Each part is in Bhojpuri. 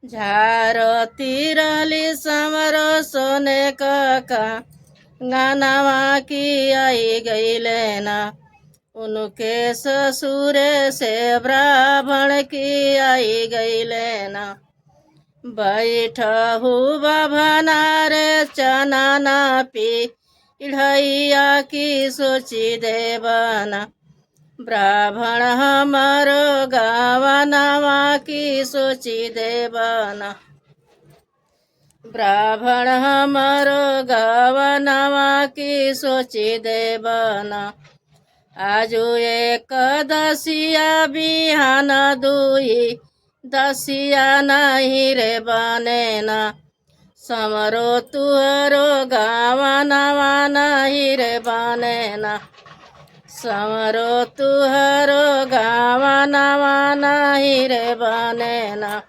झारती रहली समरो सोने का गानावा की आई गईले ना। उनके ससुर से ब्राह्मण की आई गईले ना। बैठहु बभना रे चना ना पी इढ़ैया की सोची देवना। ब्राह्मण हमारो गावनवा की सोची देवना। ब्राह्मण हमारो गावनवा की सोची देवना। आजु एकदसिया बिहान दुई दसिया नहीं रे बनेना। समरो तुहरो गावनवा नहीं रे बनेना। समरो तुहरो गावनवा नहीं रे बनेना।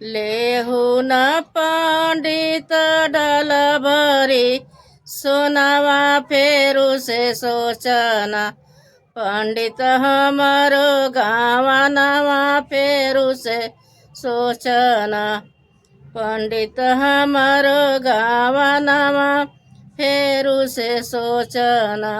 लेहु न पंडित डल भरी सोनावा फेरू से सोचना। पंडित हमारो गावनवा फेरू से सोचना। पंडित हमारो गावनवा फेरू से सोचना।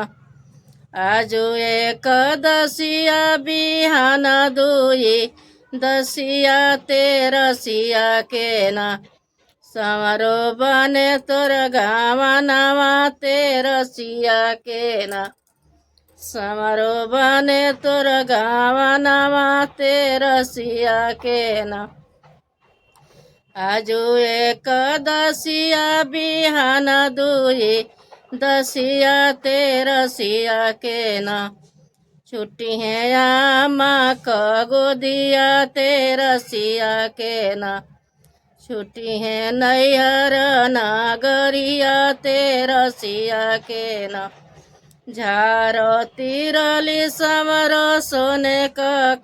आजु एकदसिया बिहान दुई दसिया तेरसिया के ना। समरो बने तोर गावनवा तेरसिया के ना। समरो बने तोर गावनवा तेरसिया के ना। आजु एकदसिया बिहान दुई दसिया तेरसिया के ना। छुट्टी है आमा गोदिया तेरसिया के ना। छुट्टी है नैहर नागरिया तेरसिया के ना। झारती रहली समरो सोने का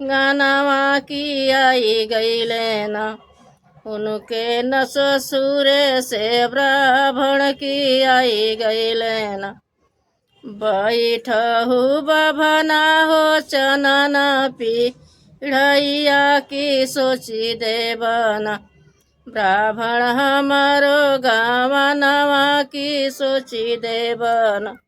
गानावा की आई गईले ना। उनके न ससुर से ब्राह्मण की आई गईले ना। बैठहु बभना हो चनन पीढ़ैया की सोची देवना। ब्राह्मण हमारो गावनवा की सोची देवना।